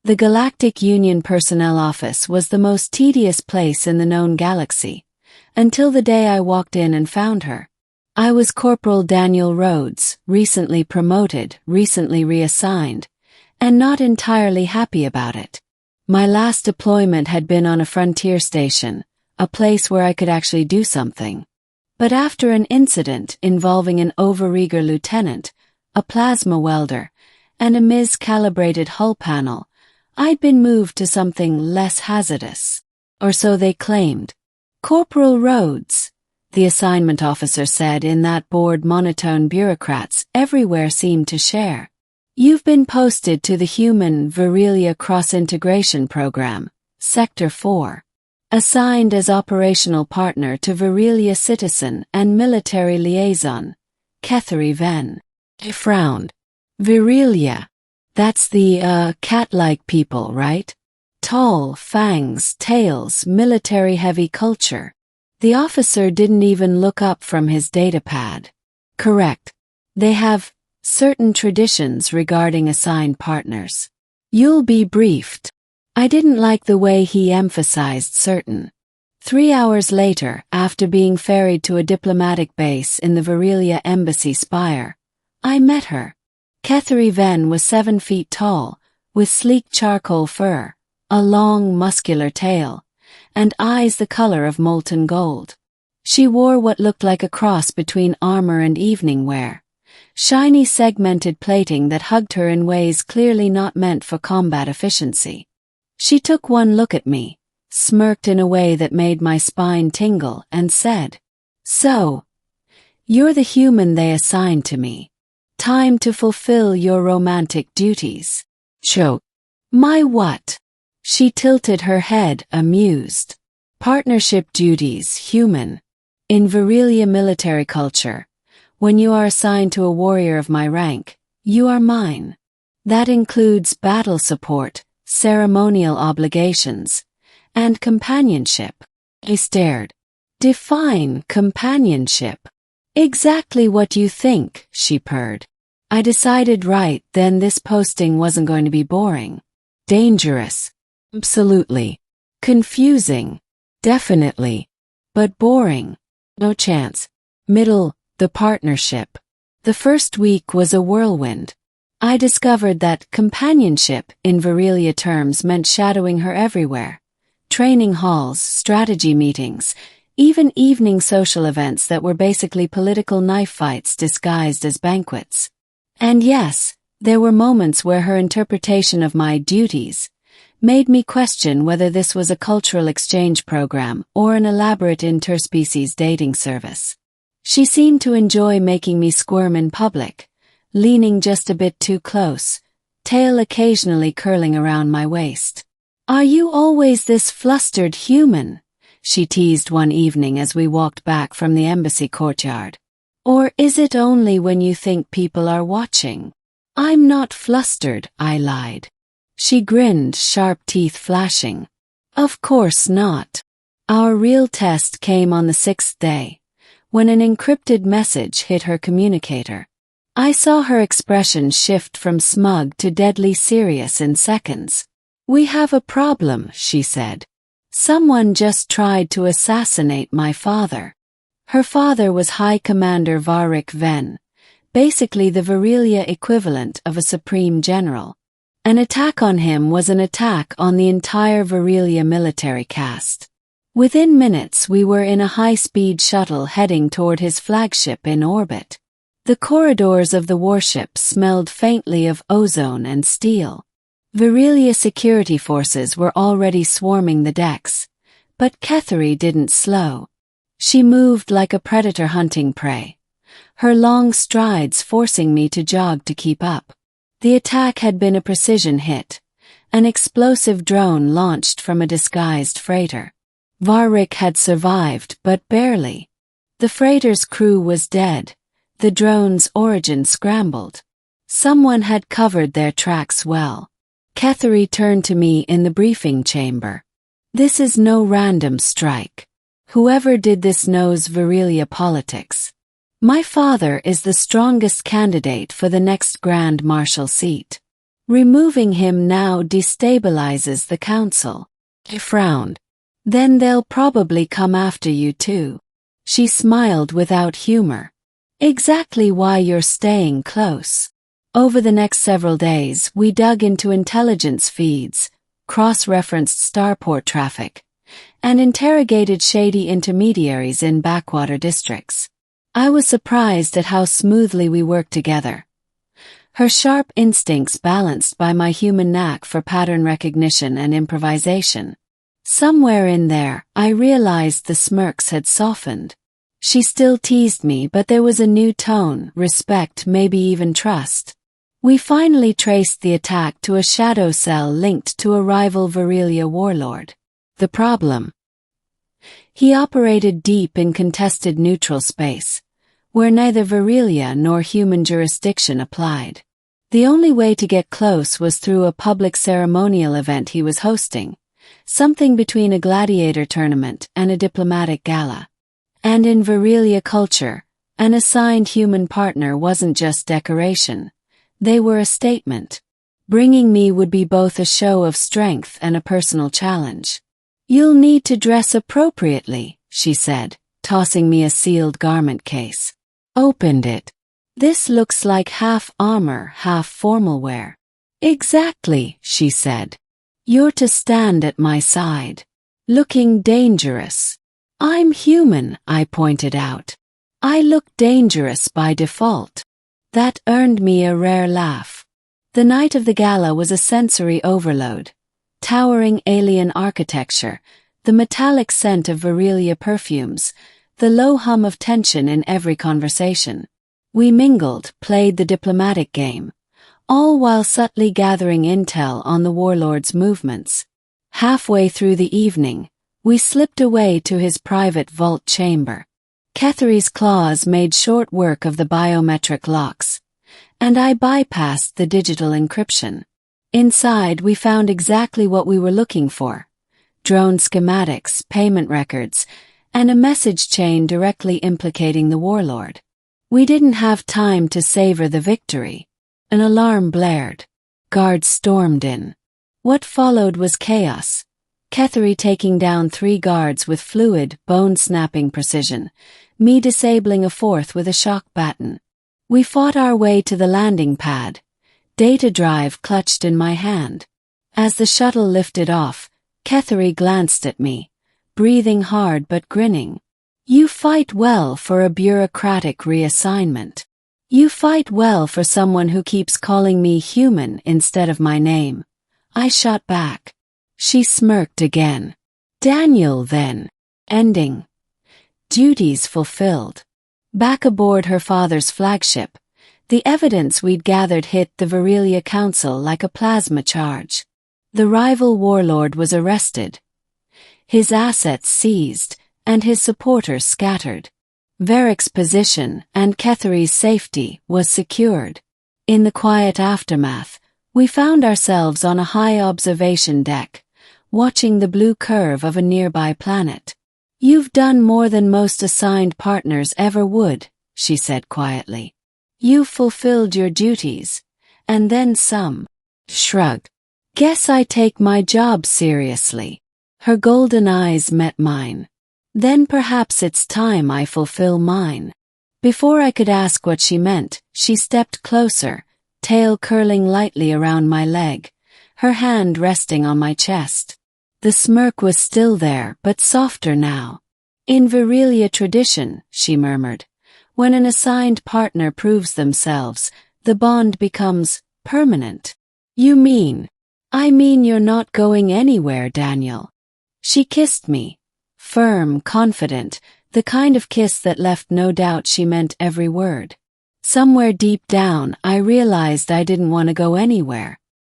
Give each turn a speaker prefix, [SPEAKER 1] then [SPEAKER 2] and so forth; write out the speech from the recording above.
[SPEAKER 1] The Galactic Union Personnel Office was the most tedious place in the known galaxy, until the day I walked in and found her. I was Corporal Daniel Rhodes, recently promoted, recently reassigned, and not entirely happy about it. My last deployment had been on a frontier station, a place where I could actually do something. But after an incident involving an overeager lieutenant, a plasma welder, and a miscalibrated hull panel, I'd been moved to something less hazardous. Or so they claimed. Corporal Rhodes, the assignment officer said in that bored monotone bureaucrats everywhere seemed to share. You've been posted to the Human Virilia Cross-Integration Program, Sector 4. Assigned as operational partner to Virilia Citizen and Military Liaison, Kethery Venn. He frowned. Virilia. That's the, cat-like people, right? Tall, fangs, tails, military-heavy culture. The officer didn't even look up from his datapad. Correct. They have certain traditions regarding assigned partners. You'll be briefed. I didn't like the way he emphasized certain. 3 hours later, after being ferried to a diplomatic base in the Virilia Embassy Spire, I met her. Kethery Venn was 7 feet tall, with sleek charcoal fur, a long, muscular tail, and eyes the color of molten gold. She wore what looked like a cross between armor and evening wear, shiny segmented plating that hugged her in ways clearly not meant for combat efficiency. She took one look at me, smirked in a way that made my spine tingle, and said, "So, you're the human they assigned to me. Time to fulfill your romantic duties." Choke. My what? She tilted her head, amused. Partnership duties, human. In Virilia military culture, when you are assigned to a warrior of my rank, you are mine. That includes battle support, ceremonial obligations, and companionship. He stared. Define companionship. Exactly what you think, she purred. I decided right then this posting wasn't going to be boring. Dangerous. Absolutely. Confusing. Definitely. But boring. No chance. Middle, the partnership. The first week was a whirlwind. I discovered that companionship in Virilia terms meant shadowing her everywhere. Training halls, strategy meetings, even evening social events that were basically political knife fights disguised as banquets. And yes, there were moments where her interpretation of my duties made me question whether this was a cultural exchange program or an elaborate interspecies dating service. She seemed to enjoy making me squirm in public, leaning just a bit too close, tail occasionally curling around my waist. "Are you always this flustered human?" she teased one evening as we walked back from the embassy courtyard. "Or is it only when you think people are watching?" "I'm not flustered," I lied. She grinned, sharp teeth flashing. "Of course not." Our real test came on the 6th day, when an encrypted message hit her communicator. I saw her expression shift from smug to deadly serious in seconds. "We have a problem," she said. "Someone just tried to assassinate my father." Her father was High Commander Varric Venn, basically the Virilia equivalent of a Supreme General. An attack on him was an attack on the entire Virilia military caste. Within minutes we were in a high-speed shuttle heading toward his flagship in orbit. The corridors of the warship smelled faintly of ozone and steel. Virilia security forces were already swarming the decks, but Kethery didn't slow. She moved like a predator hunting prey, her long strides forcing me to jog to keep up. The attack had been a precision hit, an explosive drone launched from a disguised freighter. Varric had survived, but barely. The freighter's crew was dead, the drone's origin scrambled. Someone had covered their tracks well. Kethery turned to me in the briefing chamber. "This is no random strike. Whoever did this knows Virilia politics. My father is the strongest candidate for the next Grand Marshal seat. Removing him now destabilizes the council. He frowned. Then they'll probably come after you too. She smiled without humor. Exactly why you're staying close. Over the next several days, we dug into intelligence feeds, cross-referenced starport traffic, and interrogated shady intermediaries in backwater districts. I was surprised at how smoothly we worked together. Her sharp instincts balanced by my human knack for pattern recognition and improvisation. Somewhere in there, I realized the smirks had softened. She still teased me, but there was a new tone, respect, maybe even trust. We finally traced the attack to a shadow cell linked to a rival Virelia warlord. The problem? He operated deep in contested neutral space, where neither Virelia nor human jurisdiction applied. The only way to get close was through a public ceremonial event he was hosting, something between a gladiator tournament and a diplomatic gala. And in Virelia culture, an assigned human partner wasn't just decoration. They were a statement. Bringing me would be both a show of strength and a personal challenge. You'll need to dress appropriately, she said, tossing me a sealed garment case. Opened it. This looks like half armor, half formal wear. Exactly, she said. You're to stand at my side. Looking dangerous. I'm human, I pointed out. I look dangerous by default. That earned me a rare laugh. The night of the gala was a sensory overload. Towering alien architecture, the metallic scent of Virelia perfumes, the low hum of tension in every conversation. We mingled, played the diplomatic game, all while subtly gathering intel on the warlord's movements. Halfway through the evening, we slipped away to his private vault chamber. Ketheri's claws made short work of the biometric locks, and I bypassed the digital encryption. Inside, we found exactly what we were looking for: drone schematics, payment records, and a message chain directly implicating the warlord. We didn't have time to savor the victory. An alarm blared. Guards stormed in. What followed was chaos. Ketheri taking down 3 guards with fluid, bone-snapping precision, me disabling a 4th with a shock baton. We fought our way to the landing pad, data drive clutched in my hand. As the shuttle lifted off, Ketheri glanced at me, breathing hard but grinning. You fight well for a bureaucratic reassignment. You fight well for someone who keeps calling me human instead of my name. I shot back. She smirked again. Daniel, then. Ending. Duties fulfilled. Back aboard her father's flagship, the evidence we'd gathered hit the Virelia Council like a plasma charge. The rival warlord was arrested, his assets seized, and his supporters scattered. Varric's position and Ketheri's safety was secured. In the quiet aftermath, we found ourselves on a high observation deck, watching the blue curve of a nearby planet. You've done more than most assigned partners ever would, she said quietly. You've fulfilled your duties, and then some. Shrugged. Guess I take my job seriously. Her golden eyes met mine. Then perhaps it's time I fulfill mine. Before I could ask what she meant, she stepped closer, tail curling lightly around my leg, her hand resting on my chest. The smirk was still there, but softer now. In Virelia tradition, she murmured, when an assigned partner proves themselves, the bond becomes permanent. You mean? I mean you're not going anywhere, Daniel. She kissed me. Firm, confident, the kind of kiss that left no doubt she meant every word. Somewhere deep down, I realized I didn't want to go anywhere.